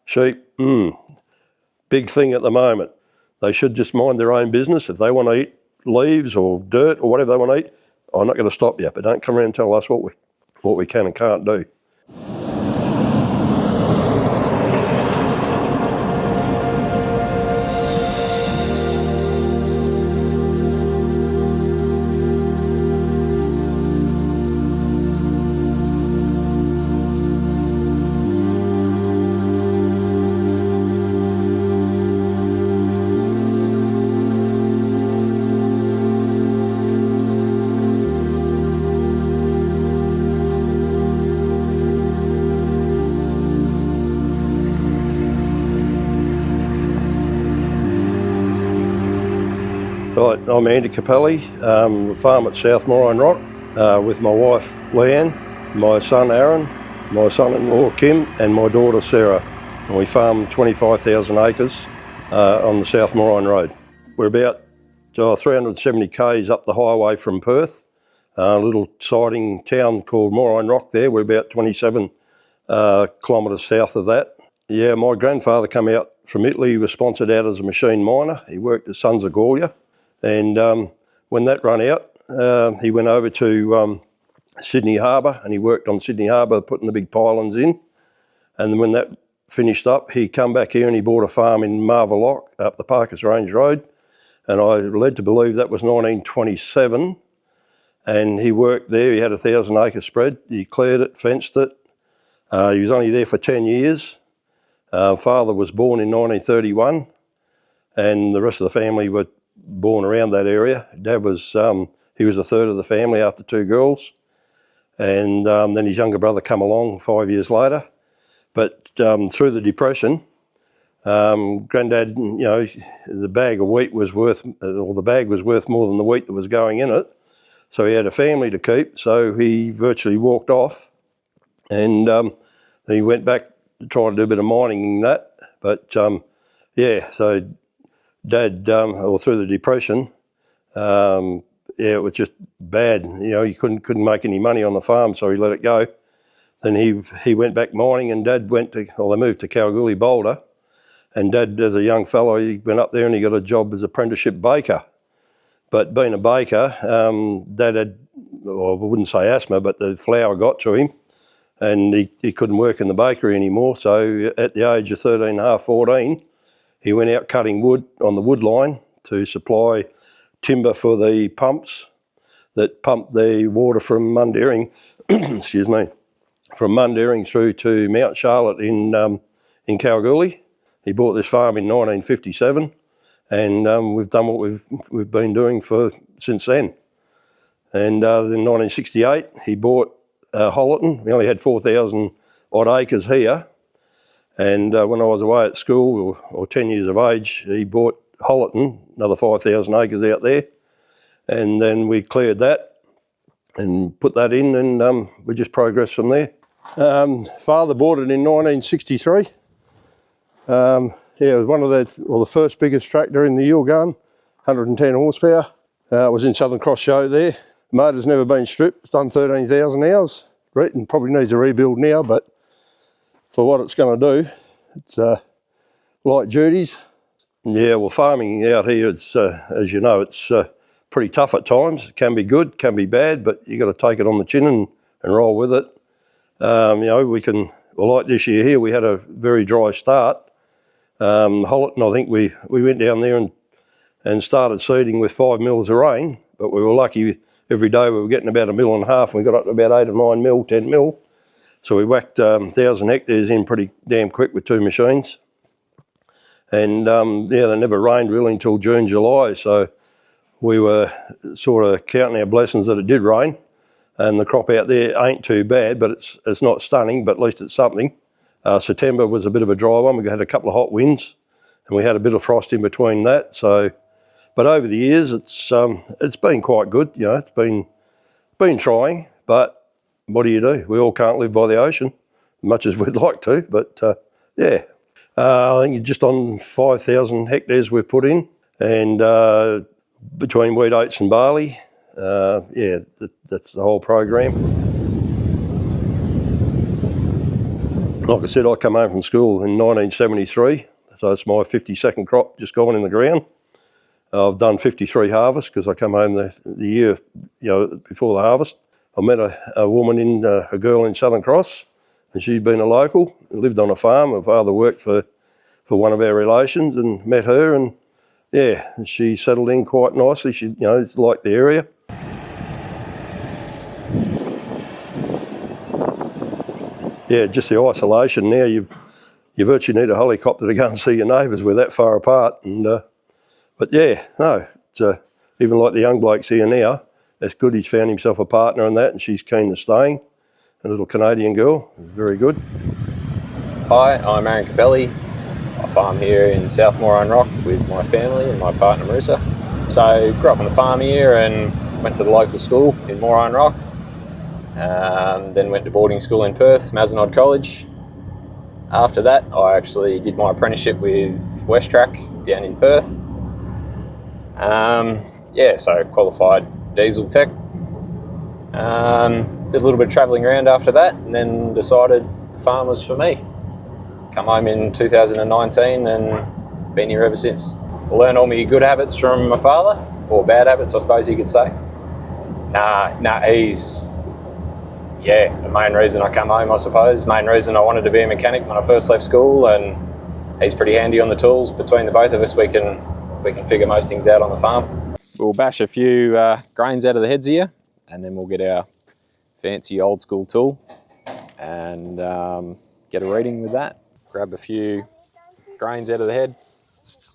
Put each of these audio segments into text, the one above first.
Sheep, big thing at the moment. They should just mind their own business. If they want to eat leaves or dirt or whatever they want to eat, I'm not going to stop you, but don't come around and tell us what we can and can't do. Right, I'm Andy Capelli, farm at South Moorine Rock with my wife Leanne, my son Aaron, my son-in-law Kim and my daughter Sarah. And we farm 25,000 acres on the South Moorine Road. We're about 370 k's up the highway from Perth, a little siding town called Moorine Rock there. We're about 27 kilometres south of that. Yeah, my grandfather came out from Italy. He was sponsored out as a machine miner. He worked at Sons of Gaulia. And when that ran out, he went over to Sydney Harbour and he worked on Sydney Harbour putting the big pylons in. And then when that finished up, he come back here and he bought a farm in Marvel Lock up the Parkers Range Road. And I led to believe that was 1927. And he worked there. He had a 1,000-acre spread. He cleared it, fenced it. He was only there for 10 years. Father was born in 1931 and the rest of the family were born around that area. Dad was, he was the third of the family after two girls. And then his younger brother come along 5 years later. But through the Depression, Granddad, you know, the bag of wheat was worth, or the bag was worth more than the wheat that was going in it. So he had a family to keep, so he virtually walked off. And he went back to try to do a bit of mining and that. But yeah, so Dad, or through the Depression, yeah, it was just bad. You know, he couldn't make any money on the farm, so he let it go. Then he went back mining, and Dad went to, well, they moved to Kalgoorlie, Boulder, and Dad, as a young fellow, he went up there and he got a job as apprenticeship baker. But being a baker, Dad had, well, I wouldn't say asthma, but the flour got to him, and he couldn't work in the bakery anymore. So at the age of 13 and a half, 14, he went out cutting wood on the wood line to supply timber for the pumps that pump the water from Mundaring, excuse me, from Mundaring through to Mount Charlotte in Kalgoorlie. He bought this farm in 1957, and we've done what we've been doing since then. And in 1968, he bought Hollerton. We only had 4,000 odd acres here. And when I was away at school, or 10 years of age, he bought Hollerton, another 5,000 acres out there. And then we cleared that and put that in, and we just progressed from there. Father bought it in 1963. Yeah, it was one of the first biggest tractor in the Yilgarn, 110 horsepower. It was in Southern Cross Show there. The motor's never been stripped. It's done 13,000 hours. And probably needs a rebuild now, but for what it's going to do, it's light duties. Yeah, well, farming out here, it's as you know, it's pretty tough at times. It can be good, can be bad, but you got to take it on the chin and roll with it. You know, well, like this year here, we had a very dry start. Hollerton, I think we went down there and started seeding with 5 mils of rain, but we were lucky. Every day we were getting about 1.5 mil, and we got up to about 8 or 9 mil, 10 mil. So we whacked 1,000 hectares in pretty damn quick with 2 machines. And yeah, they never rained really until June, July. So we were sort of counting our blessings that it did rain. And the crop out there ain't too bad, but it's not stunning, but at least it's something. September was a bit of a dry one. We had a couple of hot winds, and we had a bit of frost in between that. So, but over the years, it's been quite good. You know, it's been trying, but what do you do? We all can't live by the ocean, much as we'd like to. But yeah, I think just on 5,000 hectares we've put in, and between wheat, oats, and barley. Yeah, that's the whole program. Like I said, I come home from school in 1973, so it's my 52nd crop just gone in the ground. I've done 53 harvests because I come home the year, before the harvest. I met a woman a girl in Southern Cross, and she'd been a local, lived on a farm. Her father worked for one of our relations, and met her, and yeah, she settled in quite nicely. She, liked the area. Yeah, just the isolation now. You virtually need a helicopter to go and see your neighbours. We're that far apart, and but yeah, no, it's even like the young bloke's here now. That's good. He's found himself a partner and that, and she's keen to staying. A little Canadian girl, very good. Hi, I'm Moorine Capelli. I farm here in South Moorine Rock with my family and my partner Marissa. So grew up on the farm here and went to the local school in Moorine Rock. Then went to boarding school in Perth, Mazenod College. After that, I actually did my apprenticeship with WestTrac down in Perth. So qualified diesel tech. Did a little bit of travelling around after that, and then decided the farm was for me. Come home in 2019 and been here ever since. Learned all my good habits from my father, or bad habits, I suppose you could say. He's the main reason I come home, I suppose. Main reason I wanted to be a mechanic when I first left school, and he's pretty handy on the tools. Between the both of us, we can figure most things out on the farm. We'll bash a few grains out of the heads here, and then we'll get our fancy old school tool and get a reading with that. Grab a few grains out of the head,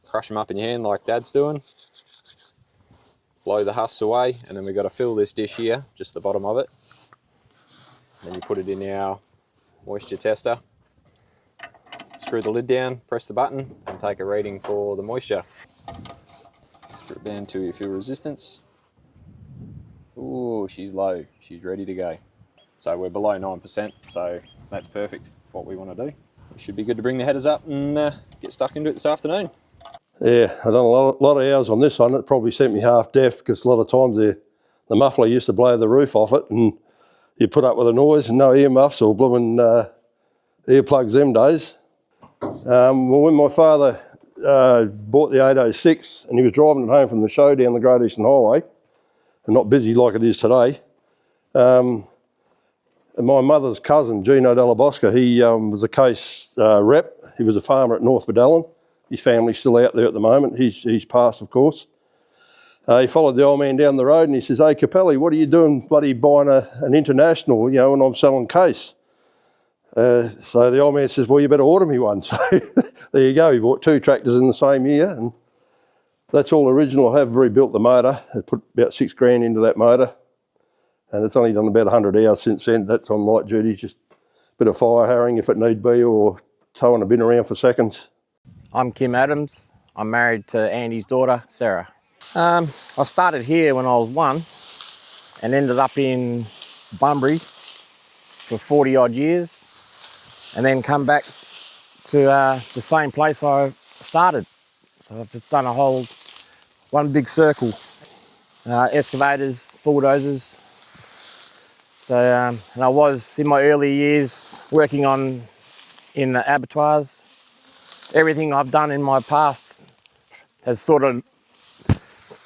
crush them up in your hand like Dad's doing, blow the husks away, and then we've got to fill this dish here, just the bottom of it. Then you put it in our moisture tester, screw the lid down, press the button, and take a reading for the moisture. Strip down to your fuel resistance. Ooh, she's low, she's ready to go. So we're below 9%, so that's perfect, what we want to do. We should be good to bring the headers up and get stuck into it this afternoon. Yeah, I've done a lot of hours on this one. It probably sent me half deaf because a lot of times the muffler used to blow the roof off it, and you put up with the noise and no earmuffs or blooming earplugs them days. When my father bought the 806 and he was driving it home from the show down the Great Eastern Highway, and not busy like it is today, my mother's cousin, Gino Della Bosca, he was a case rep. He was a farmer at North Bedallen. His family's still out there at the moment. He's passed, of course. He followed the old man down the road and he says, "Hey, Capelli, what are you doing bloody buying an International, when I'm selling case?" So the old man says, "Well, you better order me one." So there you go. He bought 2 tractors in the same year, and that's all original. I have rebuilt the motor. I put about $6 grand into that motor, and it's only done about 100 hours since then. That's on light duty, just a bit of fire harrowing if it need be, or towing a bin around for seconds. I'm Kim Adams. I'm married to Andy's daughter, Sarah. I started here when I was 1 and ended up in Bunbury for 40 odd years, and then come back to the same place I started. So I've just done one big circle. Excavators, bulldozers. So, and I was in my early years working in the abattoirs. Everything I've done in my past has sort of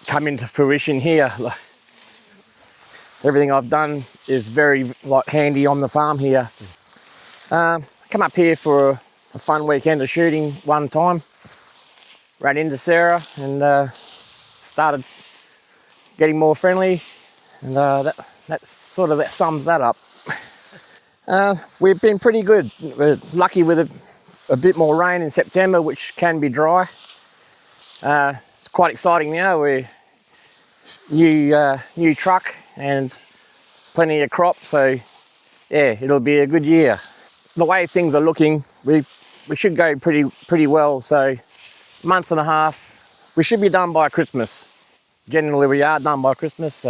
come into fruition here. Everything I've done is very handy on the farm here. Come up here for a fun weekend of shooting one time. Ran into Sarah and started getting more friendly, and that sums that up. We've been pretty good. We're lucky with a bit more rain in September, which can be dry. It's quite exciting now. We're new truck and plenty of crop, so yeah, it'll be a good year. The way things are looking, we should go pretty well. So month and a half, we should be done by Christmas. Generally, we are done by Christmas.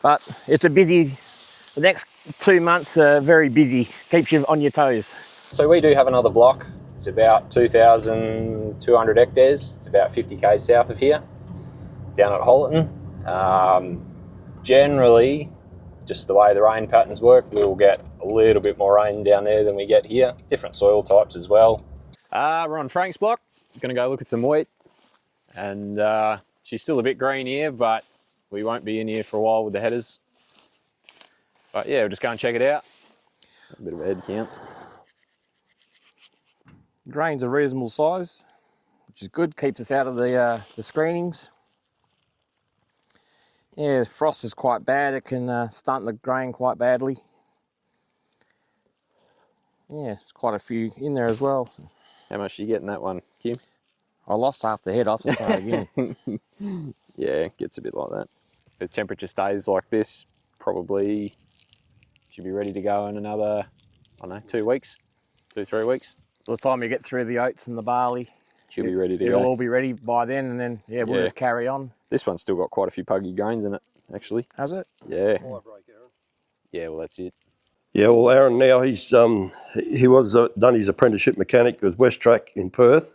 But it's the next 2 months are very busy. Keeps you on your toes. So we do have another block. It's about 2,200 hectares. It's about 50 k's south of here, down at Hollerton. Generally, just the way the rain patterns work, we'll get a little bit more rain down there than we get here. Different soil types as well. We're on Frank's block. Going to go look at some wheat. And she's still a bit green here, but we won't be in here for a while with the headers. But yeah, we'll just go and check it out. A bit of a head count. Grain's a reasonable size, which is good. Keeps us out of the screenings. Yeah, frost is quite bad. It can stunt the grain quite badly. Yeah, there's quite a few in there as well. How much are you getting that one, Kim? I lost half the head off to start again. Yeah, it gets a bit like that. If the temperature stays like this, probably should be ready to go in another, I don't know, 2 weeks, 3 weeks. By the time you get through the oats and the barley, Should be ready to it'll go. all be ready by then, and then we'll just carry on. This one's still got quite a few puggy grains in it, actually. Has it? Yeah. Yeah, well, that's it. Yeah, well, Aaron now, he was done his apprenticeship mechanic with Westrac in Perth.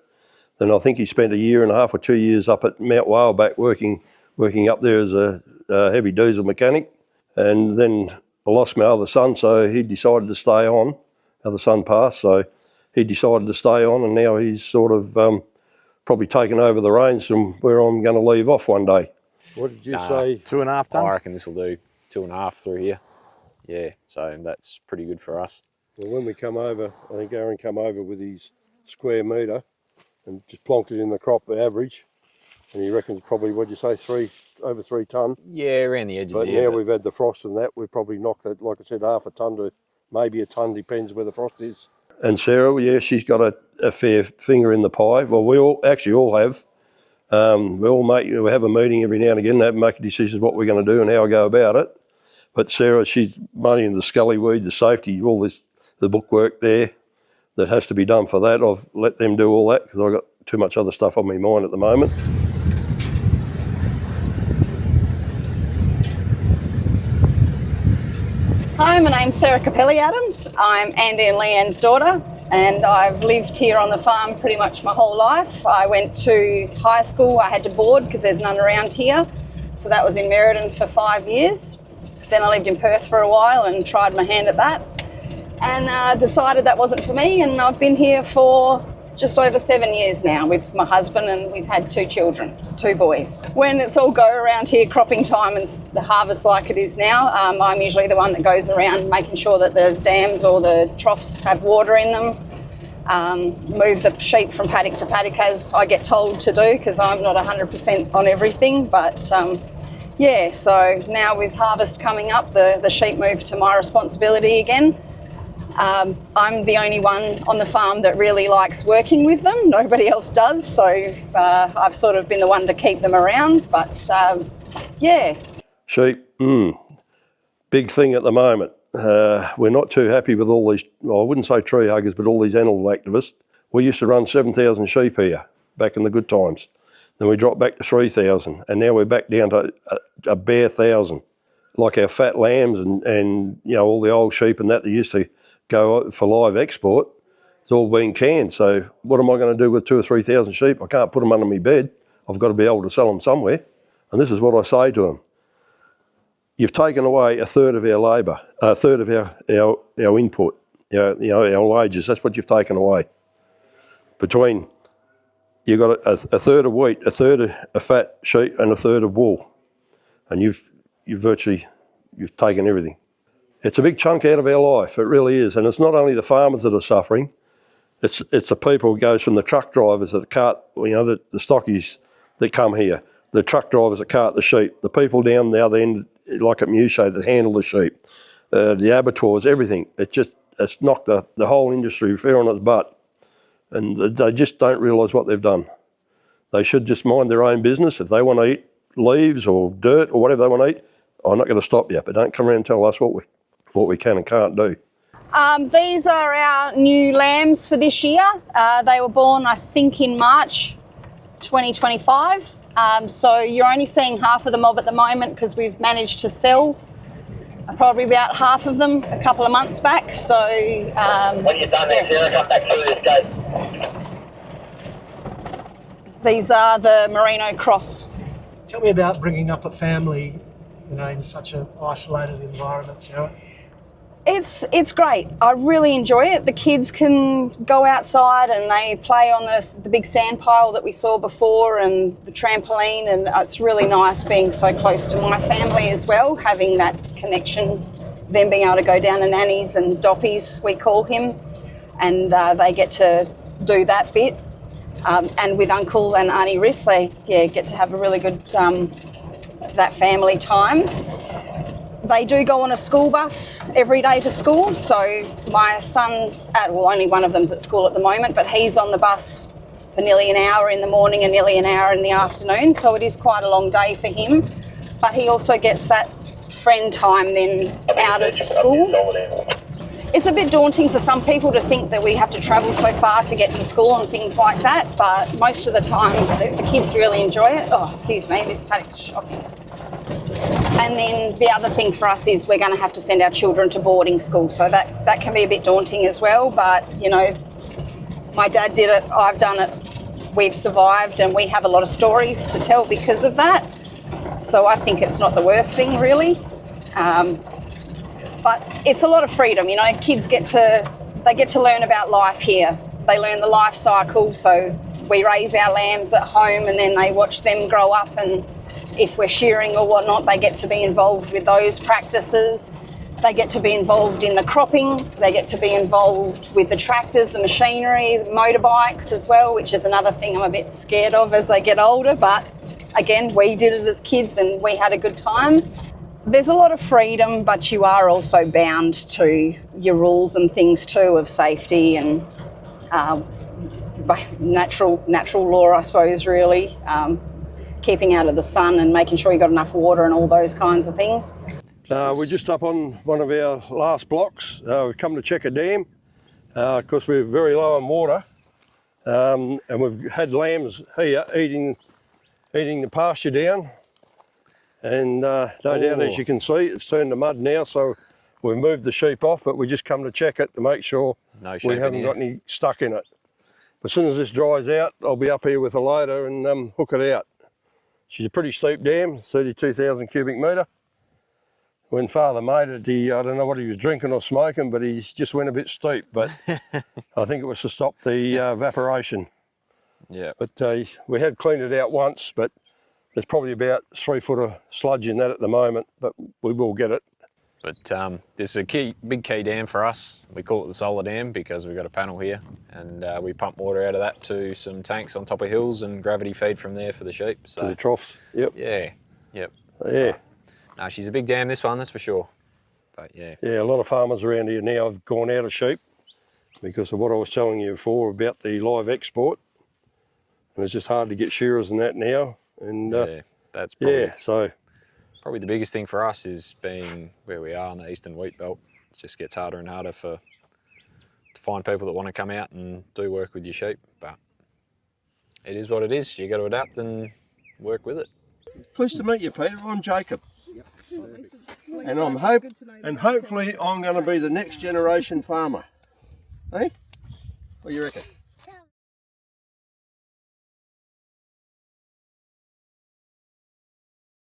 Then I think he spent 1.5 years or 2 years up at Mount Whaleback working up there as a heavy diesel mechanic. And then I lost my other son, so he decided to stay on. Other son passed, so he decided to stay on, and now he's sort of probably taken over the reins from where I'm going to leave off one day. What did you say? 2.5 tonne? I reckon this will do 2.5 through here. Yeah, so that's pretty good for us. Well, when we come over, I think Aaron come over with his square metre and just plonked it in the crop at average. And he reckons probably, what'd you say, over 3 tonne? Yeah, around the edges. But now we've had the frost and that, we've probably knocked it, like I said, 0.5 tonne to maybe 1 tonne, depends where the frost is. And Sarah, yeah, she's got a fair finger in the pie. Well, we all have. We have a meeting every now and again and make decisions what we're going to do and how I go about it. But Sarah, she's money in the scully weed, the safety, all this, the bookwork there that has to be done for that. I've let them do all that because I've got too much other stuff on my mind at the moment. Hi, my name's Sarah Capelli Adams. I'm Andy and Leanne's daughter, and I've lived here on the farm pretty much my whole life. I went to high school. I had to board because there's none around here. So that was in Moorine for 5 years. Then I lived in Perth for a while and tried my hand at that, and decided that wasn't for me, and I've been here for just over 7 years now with my husband, and we've had 2 children, 2 boys. When it's all go around here, cropping time and the harvest like it is now, I'm usually the one that goes around making sure that the dams or the troughs have water in them, move the sheep from paddock to paddock as I get told to do, because I'm not 100% on everything, but yeah, so now with harvest coming up, the sheep move to my responsibility again. I'm the only one on the farm that really likes working with them. Nobody else does, so I've sort of been the one to keep them around, but yeah. Sheep, big thing at the moment. We're not too happy with all these, well, I wouldn't say tree huggers, but all these animal activists. We used to run 7,000 sheep here back in the good times. Then we dropped back to 3,000, and now we're back down to a bare 1,000. Like our fat lambs and you know, all the old sheep and that used to go for live export, it's all been canned. So what am I going to do with 2,000 or 3,000 sheep? I can't put them under my bed. I've got to be able to sell them somewhere. And this is what I say to them. You've taken away 1/3 of our labour, 1/3 of our input, our wages. That's what you've taken away. Between, you've got a 1/3 of wheat, 1/3 of fat sheep and 1/3 of wool. And you've taken everything. It's a big chunk out of our life, it really is. And it's not only the farmers that are suffering, it's the people who goes from the truck drivers that cart, the stockies that come here, the truck drivers that cart the sheep, the people down the other end, like at Muchet, that handle the sheep, the abattoirs, everything. It's knocked the whole industry fair on its butt. And they just don't realise what they've done. They should just mind their own business. If they want to eat leaves or dirt or whatever they want to eat, I'm not going to stop you, but don't come around and tell us what we can and can't do. These are our new lambs for this year. They were born, I think, in March 2025. So you're only seeing half of them at the moment because we've managed to sell probably about half of them a couple of months back. So when you're done, come back through this gate. These are the Merino cross. Tell me about bringing up a family, in such an isolated environment, Sarah. It's great. I really enjoy it. The kids can go outside and they play on the big sand pile that we saw before and the trampoline, and it's really nice being so close to my family as well, having that connection, them being able to go down to Nanny's and Doppy's, we call him, and they get to do that bit. And with Uncle and Auntie Riss, they get to have a really good that family time. They do go on a school bus every day to school, so my son, only one of them's at school at the moment, but he's on the bus for nearly an hour in the morning and nearly an hour in the afternoon, so it is quite a long day for him. But he also gets that friend time then out of school. It's a bit daunting for some people to think that we have to travel so far to get to school and things like that, but most of the time the kids really enjoy it. Oh, excuse me, this paddock's shocking. And then the other thing for us is we're going to have to send our children to boarding school, so that can be a bit daunting as well, but you know, my dad did it, I've done it, we've survived, and we have a lot of stories to tell because of that, so I think it's not the worst thing really. But it's a lot of freedom, you know, kids get to learn about life here. They learn the life cycle, so we raise our lambs at home and then they watch them grow up, and if we're shearing or whatnot, they get to be involved with those practices. They get to be involved in the cropping. They get to be involved with the tractors, the machinery, the motorbikes as well, which is another thing I'm a bit scared of as they get older. But again, we did it as kids and we had a good time. There's a lot of freedom, but you are also bound to your rules and things too of safety and by natural law, I suppose, really. Keeping out of the sun and making sure you got enough water and all those kinds of things. We're just up on one of our last blocks. We've come to check a dam because we're very low on water, and we've had lambs here eating the pasture down, and no doubt, as you can see, it's turned to mud now, so we've moved the sheep off, but we just come to check it to make sure we haven't got any stuck in it. As soon as this dries out, I'll be up here with a loader and hook it out. She's a pretty steep dam, 32,000 cubic metre. When Father made it, I don't know what he was drinking or smoking, but he just went a bit steep. But I think it was to stop the evaporation. Yeah. But we had cleaned it out once, but there's probably about 3 foot of sludge in that at the moment, but we will get it. But this is a big key dam for us. We call it the solar dam because we've got a panel here, and we pump water out of that to some tanks on top of hills and gravity feed from there for the sheep. So, to the troughs, yep. Yeah, yep. Yeah. No, she's a big dam, this one, that's for sure. But yeah. Yeah, a lot of farmers around here now have gone out of sheep because of what I was telling you before about the live export. And it's just hard to get shearers and that now. And yeah, that's probably, so probably the biggest thing for us is being where we are in the eastern wheat belt. It just gets harder and harder to find people that want to come out and do work with your sheep. But it is what it is. You got to adapt and work with it. Pleased to meet you, Peter. I'm Jacob. And hopefully I'm going to be the next generation farmer. Hey? What do you reckon?